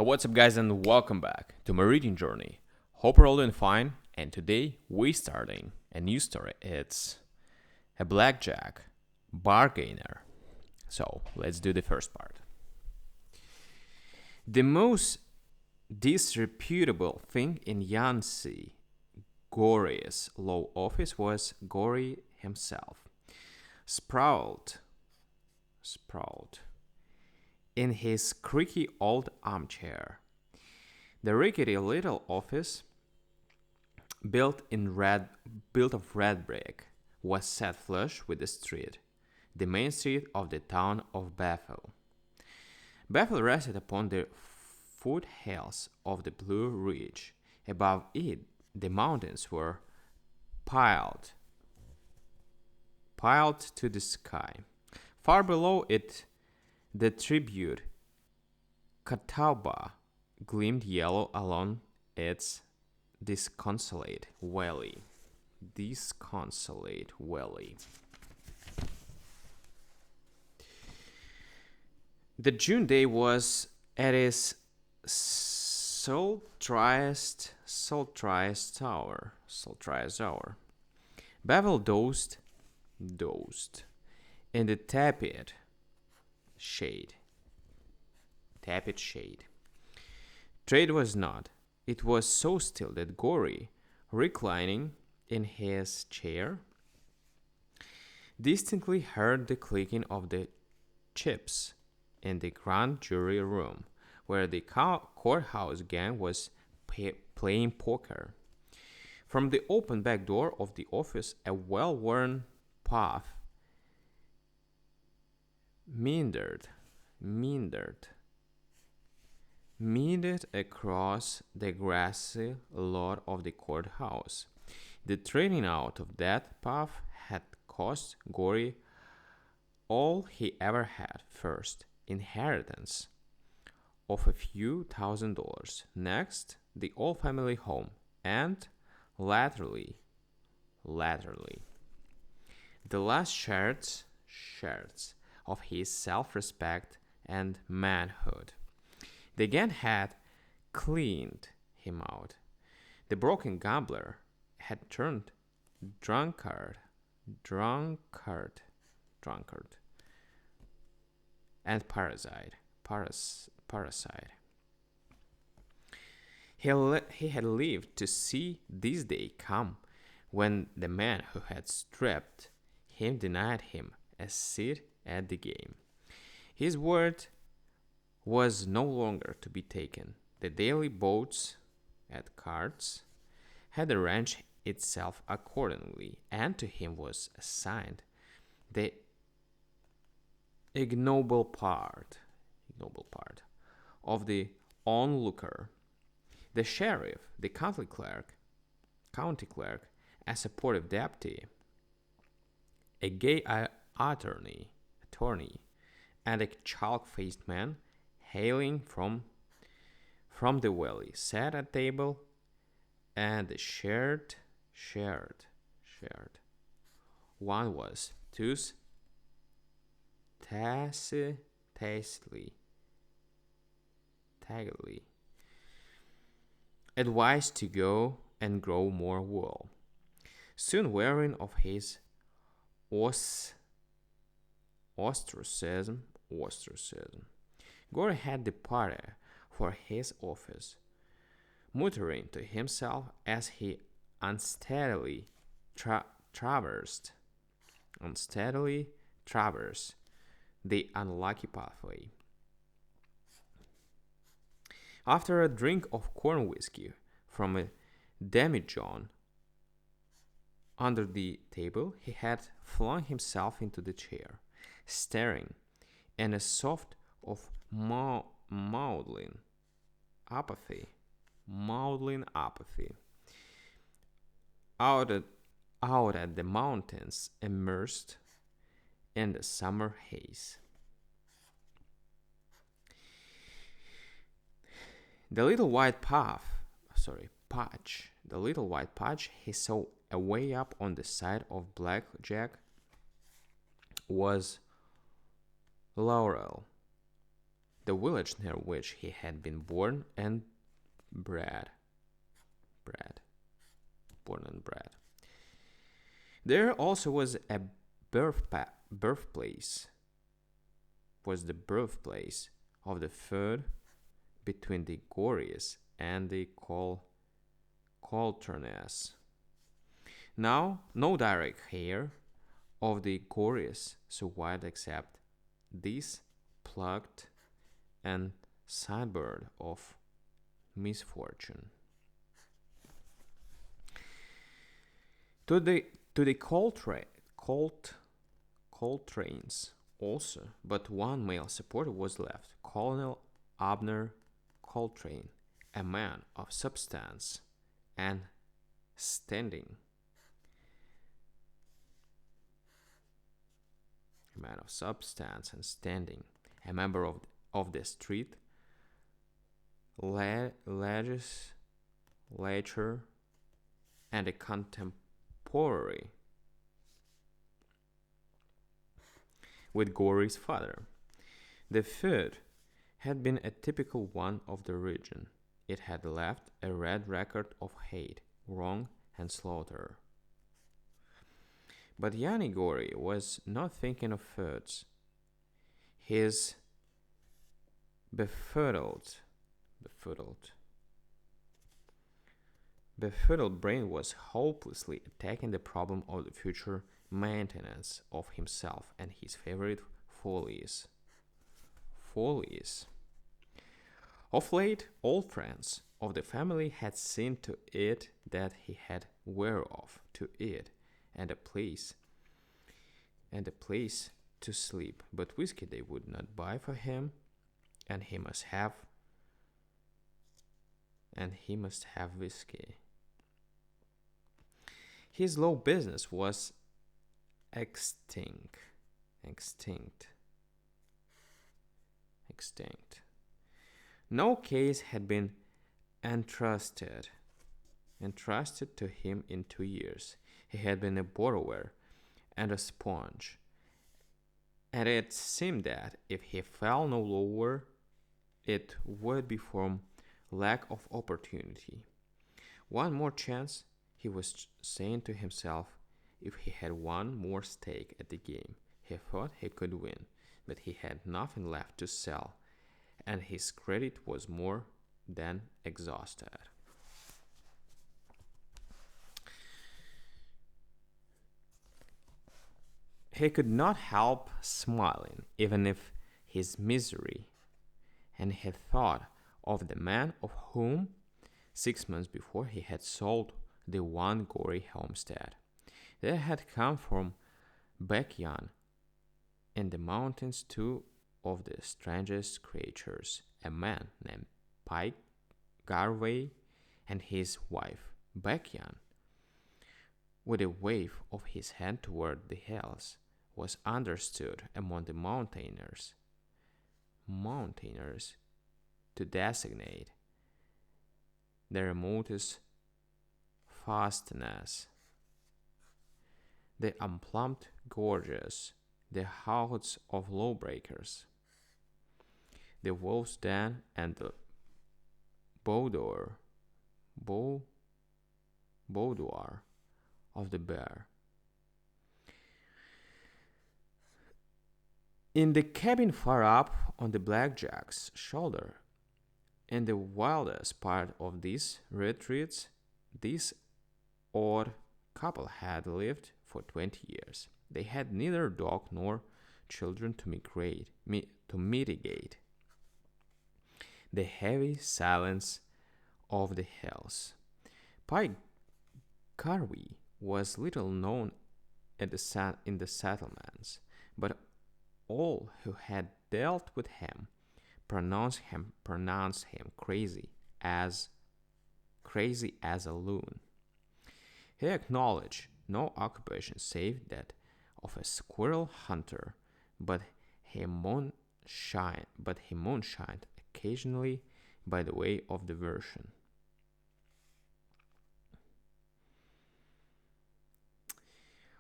What's up, guys, and welcome back to my reading journey. Hope you're all doing fine. And today we're starting a new story. It's a Blackjack bargainer. So let's do the first part. The most disreputable thing in Yancy Gory's law office was Gory himself, sprawled in his creaky old armchair. The rickety little office, built of red brick, was set flush with the street, the main street of the town of Bethel. Bethel rested upon the foothills of the Blue Ridge. Above it, the mountains were piled to the sky. Far below it, the tribute Catawba gleamed yellow along its disconsolate valley. The June day was at its sultriest hour. Bevel dozed in the tepid shade. Trade was not. It was so still that Gory, reclining in his chair, distinctly heard the clicking of the chips in the grand jury room, where the courthouse gang was playing poker. From the open back door of the office, a well-worn path meandered across the grassy lot of the courthouse. The training out of that path had cost Gory all he ever had. First, inheritance of a few $1,000. Next, the old family home, and latterly, the last shards of his self-respect and manhood. The gang had cleaned him out. The broken gambler had turned drunkard, and parasite. He had lived to see this day come when the man who had stripped him denied him a seat at the game. His word was no longer to be taken. The daily bouts at cards had arranged itself accordingly, and to him was assigned the ignoble part of the onlooker. The sheriff, the county clerk, a supportive deputy, a gay attorney, and a chalk-faced man hailing from the valley sat at table and shared. One was thus tacitly advised to go and grow more wool. Soon wearing of his ostracism, Gore had departed for his office, muttering to himself as he unsteadily traversed the unlucky pathway. After a drink of corn whiskey from a demijohn under the table, he had flung himself into the chair, staring in a soft of maudlin apathy out at the mountains immersed in the summer haze. The little white patch he saw away up on the side of Blackjack was laurel the village near which he had been born and bred. Bred. Born and bred. There also was a birthplace, was the birthplace of the feud between the Gories and the Colterness. Now, no direct heir of the Gories survived except this plucked and sidebird of misfortune. To the Coltranes also, but one male supporter was left, Colonel Abner Coltrane, a man of substance and standing. A man of substance and standing, a member of the street legislature and a contemporary with Gory's father. The feud had been a typical one of the region. It had left a red record of hate, wrong, and slaughter. But Yanni Gory was not thinking of feuds. His befuddled brain was hopelessly attacking the problem of the future maintenance of himself and his favorite follies. Of late, old friends of the family had seen to it that he had whereof to eat and a place to sleep, but whiskey they would not buy for him, and he must have whiskey. His law business was extinct. No case had been entrusted to him in 2 years. He had been a borrower and a sponge, and it seemed that if he fell no lower, it would be from lack of opportunity. One more chance, he was saying to himself. If he had one more stake at the game, he thought he could win, but he had nothing left to sell, and his credit was more than exhausted. He could not help smiling, even if his misery, and he thought of the man of whom 6 months before he had sold the one Gory homestead. There had come from Blackjack in the mountains 2 of the strangest creatures, a man named Pike Garvey and his wife, Blackjack. With a wave of his hand toward the hills, was understood among the mountaineers to designate the remotest fastness, the unplumbed gorges, the haunts of lawbreakers, the wolf's den, and the boudoir of the bear. In the cabin far up on the Blackjack's shoulder, in the wildest part of these retreats, this odd couple had lived for 20 years. They had neither dog nor children to mitigate the heavy silence of the hills. Pike Garvey was little known in the settlements, but all who had dealt with him pronounced him crazy as a loon. He acknowledged no occupation save that of a squirrel hunter, but he moonshined occasionally by the way of diversion.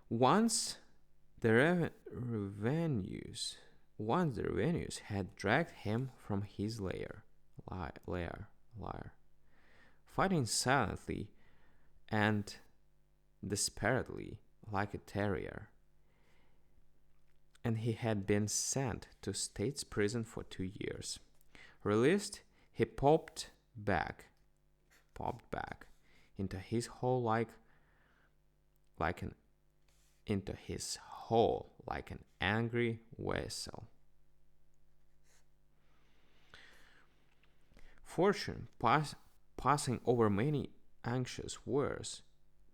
Once the revenues once the revenues had dragged him from his lair, fighting silently and desperately like a terrier, and he had been sent to state's prison for 2 years. Released, he popped back into his hole like an angry vessel. Fortune, passing over many anxious years,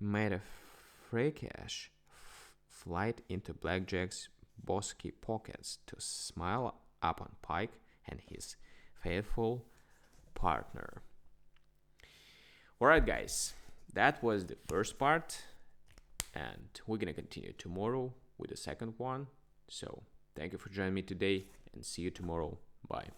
made a freakish flight into Blackjack's bosky pockets to smile upon Pike and his faithful partner. Alright, guys, that was the first part, and we're gonna continue tomorrow with the second one. So, thank you for joining me today, and see you tomorrow. Bye.